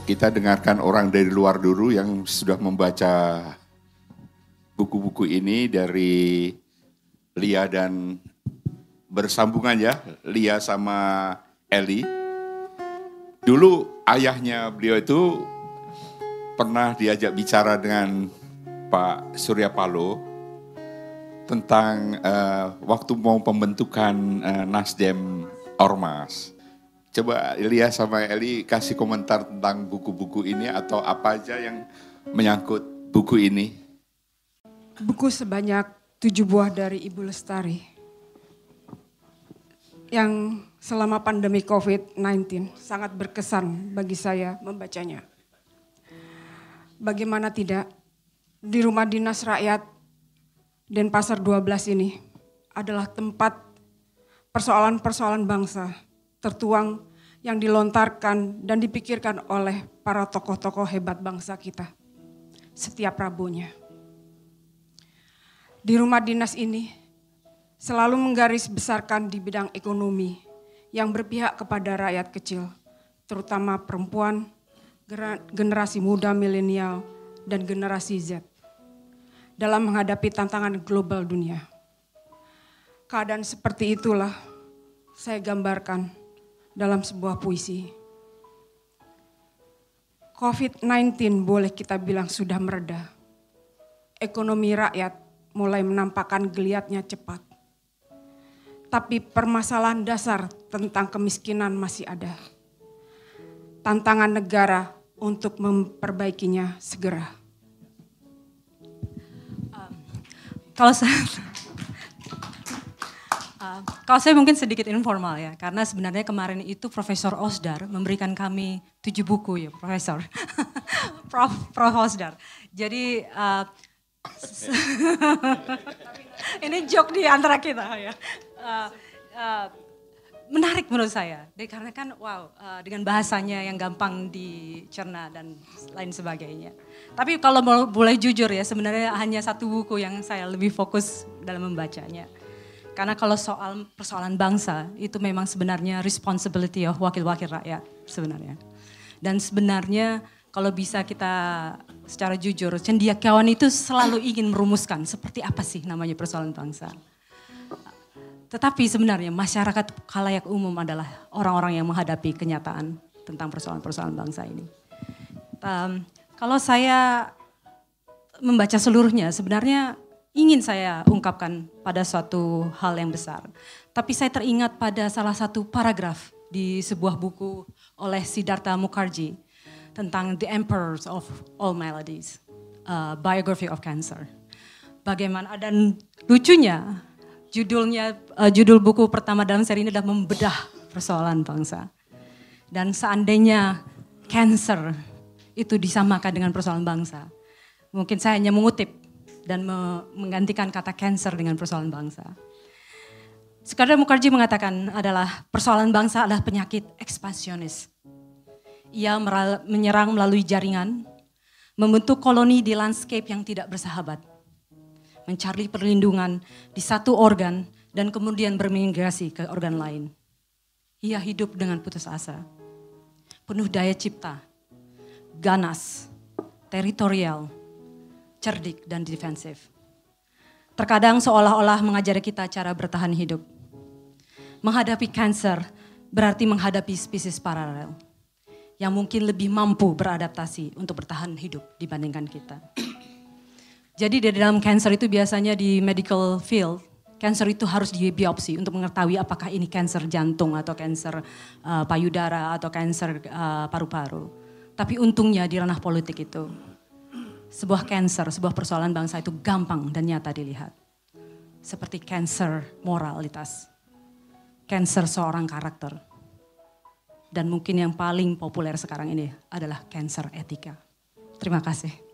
Kita dengarkan orang dari luar dulu yang sudah membaca buku-buku ini dari Lia dan bersambungan ya, Lia sama Eli. Dulu ayahnya beliau itu pernah diajak bicara dengan Pak Surya Paloh tentang waktu mau pembentukan Nasdem Ormas. Coba Lia sama Eli kasih komentar tentang buku-buku ini atau apa aja yang menyangkut buku ini. Buku sebanyak 7 buah dari Ibu Lestari yang selama pandemi COVID-19 sangat berkesan bagi saya membacanya. Bagaimana tidak, di Rumah Dinas Rakyat Denpasar 12 ini adalah tempat persoalan-persoalan bangsa tertuang yang dilontarkan dan dipikirkan oleh para tokoh-tokoh hebat bangsa kita setiap Rabunya. Di rumah dinas ini selalu menggaris besarkan di bidang ekonomi yang berpihak kepada rakyat kecil, terutama perempuan, generasi muda milenial, dan generasi Z dalam menghadapi tantangan global dunia. Keadaan seperti itulah saya gambarkan dalam sebuah puisi. COVID-19 boleh kita bilang sudah mereda. Ekonomi rakyat mulai menampakkan geliatnya cepat. Tapi permasalahan dasar tentang kemiskinan masih ada. Tantangan negara untuk memperbaikinya segera. Kalau saya mungkin sedikit informal ya, karena sebenarnya kemarin itu Profesor Osdar memberikan kami 7 buku ya, Profesor. Prof Osdar. Jadi ini joke di antara kita ya. Menarik menurut saya, karena kan dengan bahasanya yang gampang dicerna dan lain sebagainya. Tapi kalau boleh jujur ya, sebenarnya hanya 1 buku yang saya lebih fokus dalam membacanya. Karena kalau soal persoalan bangsa itu memang sebenarnya responsibility of wakil-wakil rakyat sebenarnya. Dan sebenarnya kalau bisa kita secara jujur, cendekiawan itu selalu ingin merumuskan seperti apa sih namanya persoalan bangsa. Tetapi sebenarnya masyarakat khalayak umum adalah orang-orang yang menghadapi kenyataan tentang persoalan-persoalan bangsa ini. Kalau saya membaca seluruhnya sebenarnya ingin saya ungkapkan pada suatu hal yang besar. Tapi saya teringat pada salah satu paragraf di sebuah buku oleh Siddhartha Mukherjee tentang The Emperors of All Maladies, Biography of Cancer. Bagaimana, dan lucunya judul buku pertama dalam seri ini adalah membedah persoalan bangsa. Dan seandainya cancer itu disamakan dengan persoalan bangsa, mungkin saya hanya mengutip dan menggantikan kata cancer dengan persoalan bangsa. Siddhartha Mukherjee mengatakan adalah persoalan bangsa adalah penyakit ekspansionis. Ia menyerang melalui jaringan, membentuk koloni di landscape yang tidak bersahabat, mencari perlindungan di satu organ dan kemudian bermigrasi ke organ lain. Ia hidup dengan putus asa, penuh daya cipta, ganas, teritorial, cerdik dan defensif. Terkadang seolah-olah mengajari kita cara bertahan hidup. Menghadapi kanker berarti menghadapi spesies paralel yang mungkin lebih mampu beradaptasi untuk bertahan hidup dibandingkan kita. Jadi di dalam kanker itu biasanya di medical field, kanker itu harus dibiopsi untuk mengetahui apakah ini kanker jantung atau kanker payudara atau kanker paru-paru. Tapi untungnya di ranah politik itu, sebuah kanker, sebuah persoalan bangsa itu gampang dan nyata dilihat. Seperti kanker moralitas, kanker seorang karakter. Dan mungkin yang paling populer sekarang ini adalah kanker etika. Terima kasih.